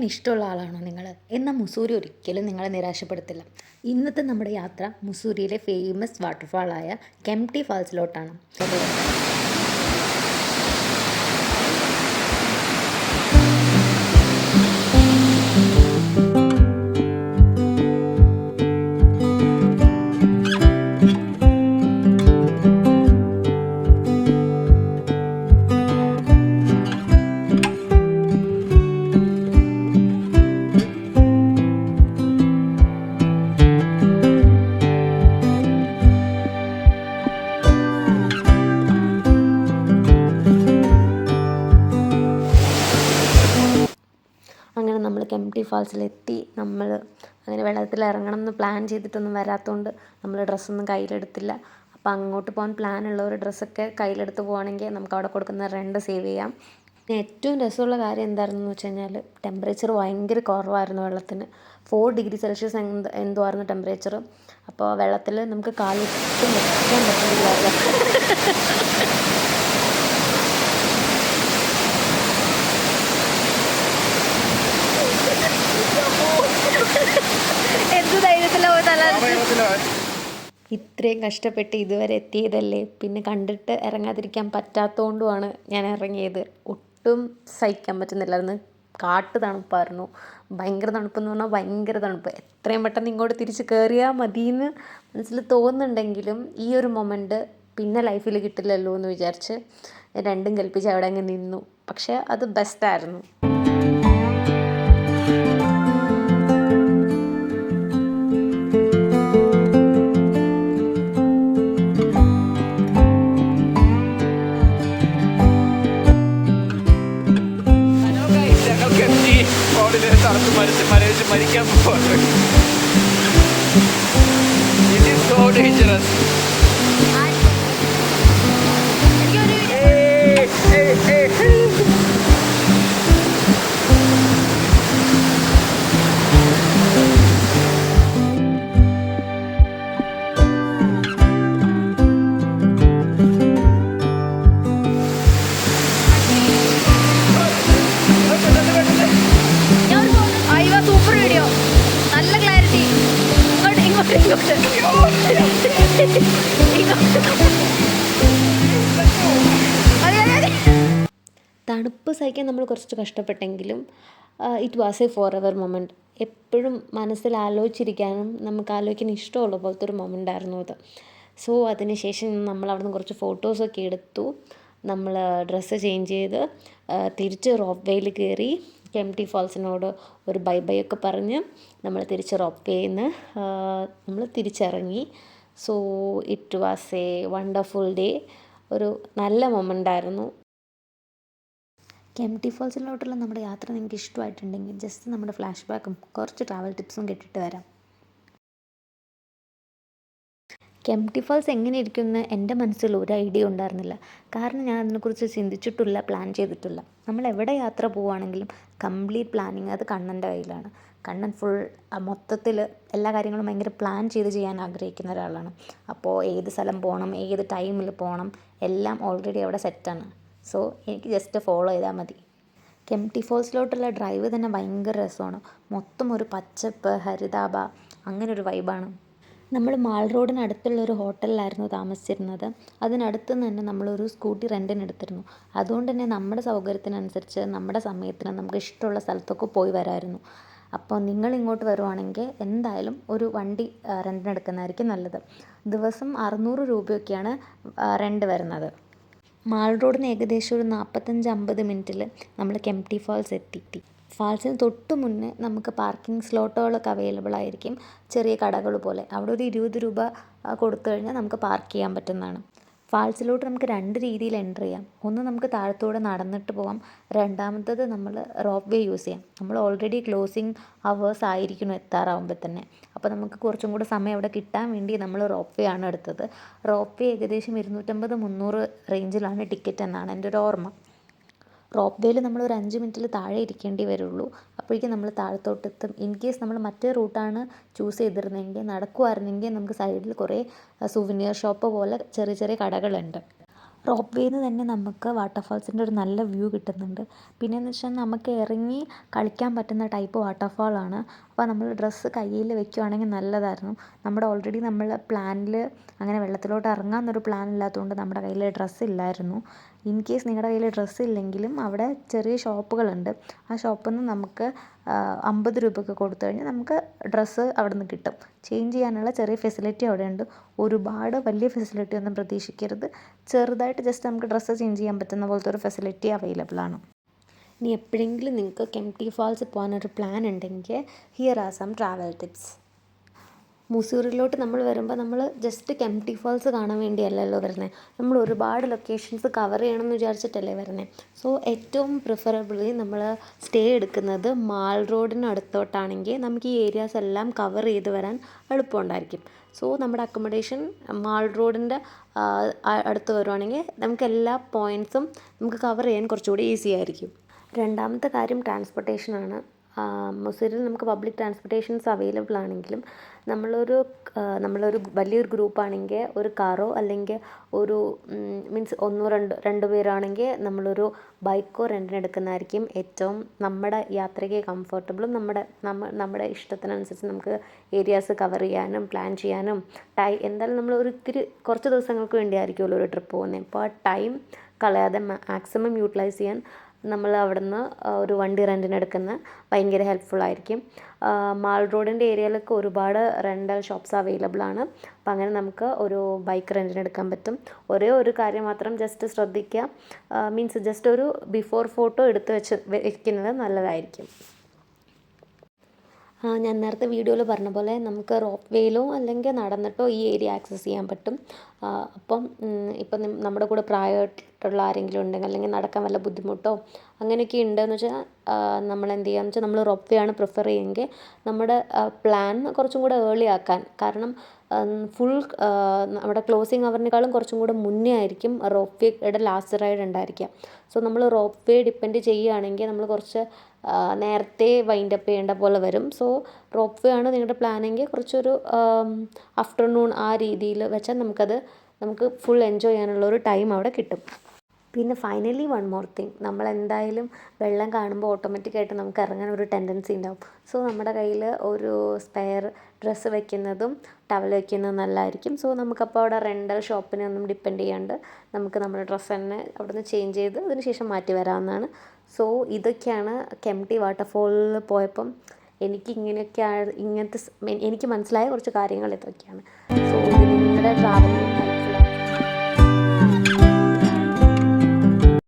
ഇഷ്ടമുള്ള ആളാണോ നിങ്ങൾ? എന്നാൽ മുസൂറി ഒരിക്കലും നിങ്ങളെ നിരാശപ്പെടുത്തില്ല. ഇന്നത്തെ നമ്മുടെ യാത്ര മുസൂറിയിലെ ഫേമസ് വാട്ടർഫാളായ കെംപ്റ്റി ഫാൾസിലോട്ടാണ്. അങ്ങനെ നമ്മൾ കെംപ്റ്റി ഫാൾസിലെത്തി. നമ്മൾ അങ്ങനെ വെള്ളത്തിൽ ഇറങ്ങണം എന്ന് പ്ലാൻ ചെയ്തിട്ടൊന്നും വരാത്തതുകൊണ്ട് നമ്മൾ ഡ്രസ്സൊന്നും കയ്യിലെടുത്തില്ല. അപ്പോൾ അങ്ങോട്ട് പോകാൻ പ്ലാനുള്ള ഒരു ഡ്രസ്സൊക്കെ കയ്യിലെടുത്ത് പോവുകയാണെങ്കിൽ നമുക്ക് അവിടെ കൊടുക്കുന്ന റെൻ്റ് സേവ് ചെയ്യാം. പിന്നെ ഏറ്റവും രസമുള്ള കാര്യം എന്തായിരുന്നു വെച്ച് കഴിഞ്ഞാൽ ടെമ്പറേച്ചർ ഭയങ്കര കുറവായിരുന്നു വെള്ളത്തിന്. 4 ഡിഗ്രി സെൽഷ്യസ് എന്തോ ആയിരുന്നു ടെമ്പറേച്ചർ. അപ്പോൾ വെള്ളത്തിൽ നമുക്ക് കാലിട്ടും വെക്കാൻ പറ്റുന്നില്ലായിരുന്നു. എന്ത് ധൈര്യത്തിലാണ് ഇത്രയും കഷ്ടപ്പെട്ട് ഇതുവരെ എത്തിയതല്ലേ, പിന്നെ കണ്ടിട്ട് ഇറങ്ങാതിരിക്കാൻ പറ്റാത്തതുകൊണ്ടുമാണ് ഞാൻ ഇറങ്ങിയത്. ഒട്ടും സഹിക്കാൻ പറ്റുന്നില്ലായിരുന്നു. കാട്ടു തണുപ്പായിരുന്നു. ഭയങ്കര തണുപ്പെന്ന് പറഞ്ഞാൽ ഭയങ്കര തണുപ്പ്. എത്രയും പെട്ടെന്ന് ഇങ്ങോട്ട് തിരിച്ച് കയറിയാൽ മതിയെന്ന് മനസ്സിൽ തോന്നുന്നുണ്ടെങ്കിലും ഈ ഒരു മൊമെൻറ്റ് പിന്നെ ലൈഫിൽ കിട്ടില്ലല്ലോ എന്ന് വിചാരിച്ച് രണ്ടും കൽപ്പിച്ച് അവിടെ അങ്ങ് നിന്നു. പക്ഷേ അത് ബെസ്റ്റായിരുന്നു. മരിക്കാൻ പോകുന്നു. It is so dangerous. തണുപ്പ് സഹിക്കാൻ നമ്മൾ കുറച്ച് കഷ്ടപ്പെട്ടെങ്കിലും it was a forever moment. എപ്പോഴും മനസ്സിൽ ആലോചിച്ചിരിക്കാനും നമുക്ക് ആലോചിക്കാൻ ഇഷ്ടമുള്ള പോലത്തെ ഒരു മൊമെൻ്റായിരുന്നു അത്. സോ അതിന് ശേഷം നമ്മൾ അവിടെ നിന്ന് കുറച്ച് ഫോട്ടോസൊക്കെ എടുത്തു. നമ്മൾ ഡ്രസ്സ് ചേഞ്ച് ചെയ്ത് തിരിച്ച് റോപ്പ് വേയിൽ കയറി കെംപ്റ്റി ഫാൾസിനോട് ഒരു ബൈ ബൈ ഒക്കെ പറഞ്ഞ് നമ്മൾ തിരിച്ച് റോപ്പ് വേയിൽ നിന്ന് നമ്മൾ തിരിച്ചിറങ്ങി. So it was a wonderful day. ഒരു നല്ല മൊമെൻ്റായിരുന്നു. കെംപ്റ്റി ഫാൾസിലോട്ടുള്ള നമ്മുടെ യാത്ര നിങ്ങൾക്ക് ഇഷ്ടമായിട്ടുണ്ടെങ്കിൽ ജസ്റ്റ് നമ്മുടെ ഫ്ലാഷ് ബാക്കും കുറച്ച് ട്രാവൽ ടിപ്സും കേട്ടിട്ട് വരാം. കെംപ്റ്റി ഫാൾസ് എങ്ങനെ ഇരിക്കുമെന്ന് എൻ്റെ മനസ്സിൽ ഒരു ഐഡിയ ഉണ്ടായിരുന്നില്ല. കാരണം ഞാൻ അതിനെക്കുറിച്ച് ചിന്തിച്ചിട്ടില്ല, പ്ലാൻ ചെയ്തിട്ടില്ല. നമ്മൾ എവിടെ യാത്ര പോവുകയാണെങ്കിലും കംപ്ലീറ്റ് പ്ലാനിങ് അത് കണ്ണൻ്റെ കയ്യിലാണ്. കണ്ണൻ ഫുൾ മൊത്തത്തിൽ എല്ലാ കാര്യങ്ങളും ഭയങ്കര പ്ലാൻ ചെയ്യാൻ ആഗ്രഹിക്കുന്ന ഒരാളാണ്. അപ്പോൾ ഏത് സ്ഥലം പോകണം, ഏത് ടൈമിൽ പോകണം എല്ലാം ഓൾറെഡി അവിടെ സെറ്റാണ്. സോ എനിക്ക് ജസ്റ്റ് ഫോളോ ചെയ്താൽ മതി. കെംപ്റ്റി ഫാൾസിലോട്ടുള്ള ഡ്രൈവ് തന്നെ ഭയങ്കര രസമാണ്. മൊത്തം ഒരു പച്ചപ്പ്, ഹരിതാഭ, അങ്ങനെ ഒരു വൈബാണ്. നമ്മൾ മാൾ റോഡിനടുത്തുള്ള ഒരു ഹോട്ടലിലായിരുന്നു താമസിച്ചിരുന്നത്. അതിനടുത്ത് തന്നെ നമ്മളൊരു സ്കൂട്ടി റെൻറ്റിന് എടുത്തിരുന്നു. അതുകൊണ്ട് തന്നെ നമ്മുടെ സൗകര്യത്തിനനുസരിച്ച് നമ്മുടെ സമയത്തിന് നമുക്ക് ഇഷ്ടമുള്ള സ്ഥലത്തൊക്കെ പോയി വരാമായിരുന്നു. അപ്പോൾ നിങ്ങൾ ഇങ്ങോട്ട് വരുവാണെങ്കിൽ എന്തായാലും ഒരു വണ്ടി റെൻറ്റിനെടുക്കുന്നതായിരിക്കും നല്ലത്. ദിവസം 600 രൂപയൊക്കെയാണ് റെൻറ്റ് വരുന്നത്. മാൾ റോഡിന് ഏകദേശം ഒരു 45-50 മിനിറ്റിൽ നമ്മൾ കെംപ്റ്റി ഫാൾസ് എത്തി. ഫാൾസിന് തൊട്ട് മുന്നേ നമുക്ക് പാർക്കിംഗ് സ്ലോട്ടുകളൊക്കെ അവൈലബിൾ ആയിരിക്കും. ചെറിയ കടകൾ പോലെ അവിടെ ഒരു 20 രൂപ കൊടുത്തു കഴിഞ്ഞാൽ നമുക്ക് പാർക്ക് ചെയ്യാൻ പറ്റുന്നതാണ്. ഫാൾസിലോട്ട് നമുക്ക് 2 രീതിയിൽ എൻ്റർ ചെയ്യാം. ഒന്ന് നമുക്ക് താഴത്തൂടെ നടന്നിട്ട് പോകാം. രണ്ടാമത്തത് നമ്മൾ റോപ്പ് വേ യൂസ് ചെയ്യാം. നമ്മൾ ഓൾറെഡി ക്ലോസിങ് അവേഴ്സ് ആയിരിക്കണം എത്താറാവുമ്പോൾ തന്നെ. അപ്പോൾ നമുക്ക് കുറച്ചും കൂടെ സമയം അവിടെ കിട്ടാൻ വേണ്ടി നമ്മൾ റോപ്പ് വേ ആണ് എടുത്തത്. റോപ്പ് വേ ഏകദേശം 250-300 റേഞ്ചിലാണ് ടിക്കറ്റ് എന്നാണ് എൻ്റെ ഒരു ഓർമ്മ. റോപ്പ് വേയിൽ നമ്മൾ ഒരു 5 മിനിറ്റിൽ താഴെ ഇരിക്കേണ്ടി വരുള്ളൂ. അപ്പോഴേക്കും നമ്മൾ താഴത്തോട്ടെത്തും. ഇൻ കേസ് നമ്മൾ മറ്റേ റൂട്ടാണ് ചൂസ് ചെയ്തിരുന്നെങ്കിൽ, നടക്കുമായിരുന്നെങ്കിൽ നമുക്ക് സൈഡിൽ കുറേ സുവനിയർ ഷോപ്പ് പോലെ ചെറിയ ചെറിയ കടകളുണ്ട്. റോപ്പ് വേന്ന് തന്നെ നമുക്ക് വാട്ടർഫാൾസിൻ്റെ ഒരു നല്ല വ്യൂ കിട്ടുന്നുണ്ട്. പിന്നെയെന്ന് വെച്ചാൽ നമുക്ക് ഇറങ്ങി കളിക്കാൻ പറ്റുന്ന ടൈപ്പ് വാട്ടർഫാളാണ്. അപ്പോൾ നമ്മൾ ഡ്രസ്സ് കയ്യിൽ വെക്കുകയാണെങ്കിൽ നല്ലതായിരുന്നു. നമ്മുടെ ഓൾറെഡി നമ്മൾ പ്ലാനിൽ അങ്ങനെ വെള്ളത്തിലോട്ട് ഇറങ്ങാമെന്നൊരു പ്ലാൻ ഇല്ലാത്തതുകൊണ്ട് നമ്മുടെ കയ്യിൽ ഡ്രസ്സ് ഇല്ലായിരുന്നു. ഇൻ കേസ് നിങ്ങളുടെ കയ്യിൽ ഡ്രസ്സ് ഇല്ലെങ്കിലും അവിടെ ചെറിയ ഷോപ്പുകളുണ്ട്. ആ ഷോപ്പിൽ നിന്ന് നമുക്ക് 50 രൂപയ്ക്ക് കൊടുത്തു കഴിഞ്ഞാൽ നമുക്ക് ഡ്രസ്സ് അവിടെ നിന്ന് കിട്ടും. ചേഞ്ച് ചെയ്യാനുള്ള ചെറിയ ഫെസിലിറ്റി അവിടെയുണ്ട്. ഒരുപാട് വലിയ ഫെസിലിറ്റി ഒന്നും പ്രതീക്ഷിക്കരുത്. ചെറുതായിട്ട് ജസ്റ്റ് നമുക്ക് ഡ്രസ്സ് ചേഞ്ച് ചെയ്യാൻ പറ്റുന്ന പോലത്തെ ഒരു ഫെസിലിറ്റി അവൈലബിൾ ആണ്. ഇനി എപ്പോഴെങ്കിലും നിങ്ങൾക്ക് കെംപ്റ്റി ഫാൾസ് പോകാനൊരു പ്ലാൻ ഉണ്ടെങ്കിൽ here are some travel tips. മുസൂറിലോട്ട് നമ്മൾ വരുമ്പോൾ നമ്മൾ ജസ്റ്റ് കെംപ്റ്റി ഫാൾസ് കാണാൻ വേണ്ടിയല്ലല്ലോ വരുന്നത്. നമ്മൾ ഒരുപാട് ലൊക്കേഷൻസ് കവർ ചെയ്യണമെന്ന് വിചാരിച്ചിട്ടല്ലേ വരുന്നത്. സോ ഏറ്റവും പ്രിഫറബിളി നമ്മൾ സ്റ്റേ എടുക്കുന്നത് മാൾ റോഡിന് അടുത്തോട്ടാണെങ്കിൽ നമുക്ക് ഈ ഏരിയാസ് എല്ലാം കവർ ചെയ്ത് വരാൻ എളുപ്പമുണ്ടായിരിക്കും. സോ നമ്മുടെ അക്കോമഡേഷൻ മാൾ റോഡിൻ്റെ അടുത്ത് വരുവാണെങ്കിൽ നമുക്ക് എല്ലാ പോയിൻറ്റ്സും നമുക്ക് കവർ ചെയ്യാൻ കുറച്ചുകൂടി ഈസി ആയിരിക്കും. രണ്ടാമത്തെ കാര്യം ട്രാൻസ്പോർട്ടേഷനാണ്. മുസൂറിൽ നമുക്ക് പബ്ലിക് ട്രാൻസ്പോർട്ടേഷൻസ് അവൈലബിൾ ആണെങ്കിലും നമ്മളൊരു വലിയൊരു ഗ്രൂപ്പാണെങ്കിൽ ഒരു കാറോ അല്ലെങ്കിൽ ഒരു മീൻസ് രണ്ട് പേരാണെങ്കിൽ നമ്മളൊരു ബൈക്കോ റെൻറ്റിന് എടുക്കുന്നതായിരിക്കും ഏറ്റവും നമ്മുടെ യാത്രയ്ക്ക് കംഫർട്ടബിളും നമ്മുടെ ഇഷ്ടത്തിനനുസരിച്ച് നമുക്ക് ഏരിയാസ് കവർ ചെയ്യാനും പ്ലാൻ ചെയ്യാനും എന്തായാലും നമ്മൾ കുറച്ച് ദിവസങ്ങൾക്ക് വേണ്ടിയായിരിക്കുമല്ലോ ഒരു ട്രിപ്പ് പോകുന്നത്. അപ്പോൾ ആ ടൈം കളയാതെ മാക്സിമം യൂട്ടിലൈസ് ചെയ്യാൻ നമ്മൾ അവിടുന്ന് ഒരു വണ്ടി റെൻറ്റിന് എടുക്കുന്നത് ഭയങ്കര ഹെൽപ്ഫുള്ളായിരിക്കും. മാൾ റോഡിൻ്റെ ഏരിയയിലൊക്കെ ഒരുപാട് റെൻ്റൽ ഷോപ്സ് അവൈലബിൾ ആണ്. അപ്പം അങ്ങനെ നമുക്ക് ഒരു ബൈക്ക് റെൻറ്റിന് എടുക്കാൻ പറ്റും. ഒരേ ഒരു കാര്യം മാത്രം ജസ്റ്റ് ശ്രദ്ധിക്കുക, മീൻസ് ജസ്റ്റ് ഒരു ബിഫോർ ഫോട്ടോ എടുത്ത് വെക്കുന്നത് നല്ലതായിരിക്കും. ഞാൻ നേരത്തെ വീഡിയോയിൽ പറഞ്ഞ പോലെ നമുക്ക് റോപ്പ് വേയിലോ അല്ലെങ്കിൽ നടന്നിട്ടോ ഈ ഏരിയ ആക്സസ് ചെയ്യാൻ പറ്റും. ഇപ്പം നമ്മുടെ കൂടെ പ്രായമായിട്ടുള്ള ആരെങ്കിലും ഉണ്ടെങ്കിൽ അല്ലെങ്കിൽ നടക്കാൻ വല്ല ബുദ്ധിമുട്ടോ അങ്ങനെയൊക്കെ ഉണ്ടെന്ന് വെച്ചാൽ നമ്മൾ എന്ത് ചെയ്യുകയെന്ന് വെച്ചാൽ നമ്മൾ റോപ്പ് വേ ആണ് പ്രിഫർ ചെയ്യുമെങ്കിൽ നമ്മുടെ പ്ലാൻ കുറച്ചും കൂടെ ഏർലി ആക്കാൻ. കാരണം നമ്മുടെ ക്ലോസിങ് അവറിനേക്കാളും കുറച്ചും കൂടെ മുന്നേ ആയിരിക്കും റോപ്പ് വേയുടെ ലാസ്റ്റ് റൈഡ് ഉണ്ടായിരിക്കുക. സോ നമ്മൾ റോപ്പ് വേ ഡിപ്പെൻഡ് ചെയ്യുകയാണെങ്കിൽ നമ്മൾ കുറച്ച് നേരത്തെ വൈൻഡ് അപ്പ് ചെയ്യേണ്ട പോലെ വരും. സോ റോപ്പ് വേ ആണ് നിങ്ങളുടെ പ്ലാനെങ്കിൽ കുറച്ചൊരു ആഫ്റ്റർനൂൺ ആ രീതിയിൽ വെച്ചാൽ നമുക്ക് ഫുൾ എൻജോയ് ചെയ്യാനുള്ള ഒരു ടൈം അവിടെ കിട്ടും. പിന്നെ ഫൈനലി വൺ മോർ തിങ്, നമ്മളെന്തായാലും വെള്ളം കാണുമ്പോൾ ഓട്ടോമാറ്റിക്കായിട്ട് നമുക്ക് ഇറങ്ങാൻ ഒരു ടെൻഡൻസി ഉണ്ടാവും. സോ നമ്മുടെ കയ്യിൽ ഒരു സ്പെയർ ഡ്രസ്സ് വയ്ക്കുന്നതും ടവൽ വയ്ക്കുന്നതും നല്ലതായിരിക്കും. സോ നമുക്കപ്പോൾ അവിടെ റെൻ്റൽ ഷോപ്പിനെ ഒന്നും ഡിപ്പെൻഡ് ചെയ്യാണ്ട് നമുക്ക് നമ്മുടെ ഡ്രസ്സ് തന്നെ അവിടെ നിന്ന് ചേഞ്ച് ചെയ്ത് അതിന് ശേഷം മാറ്റി വരാവുന്നതാണ്. സോ ഇതൊക്കെയാണ് കെംപ്റ്റി വാട്ടർഫോളിൽ പോയപ്പം എനിക്ക് മനസ്സിലായ കുറച്ച് കാര്യങ്ങൾ ഇതൊക്കെയാണ്. സോ ഇത് നിങ്ങളുടെ ട്രാവലിംഗ്